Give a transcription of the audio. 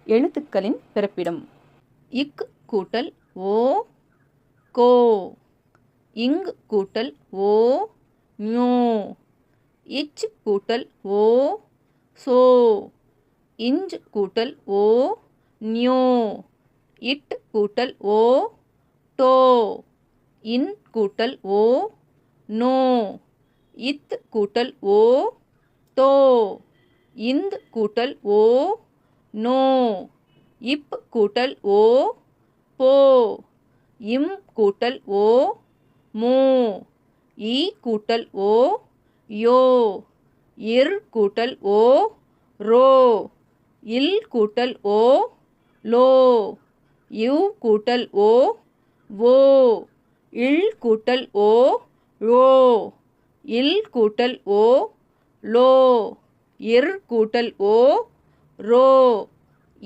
எழுத்துக்களின் பிறப்பிடம். இக் கூட்டல் ஓ கோ. இங் கூட்டல் ஓ ஞோ. இச் கூட்டல் ஓ சோ. இஞ்ச் கூட்டல் ஓ ஞோ. இட் கூட்டல் ஓ டோ. இன் கூட்டல் ஓ நோ. இத் கூட்டல் ஓ தோ. இந்த் கூட்டல் ஓ நோ. இப் கூட்டல் ஓ போ. இம் கூட்டல் ஓ மோ. ஈ கூட்டல் ஓ யோ. இர் கூட்டல் ஓ ரோ. இல் கூட்டல் ஓ லோ. இவ் கூட்டல் ஓ வோ. இல் கூட்டல் ஓ ழோ. இல் கூட்டல் ஓ லோ. இர் கூட்டல் ஓ ரோ.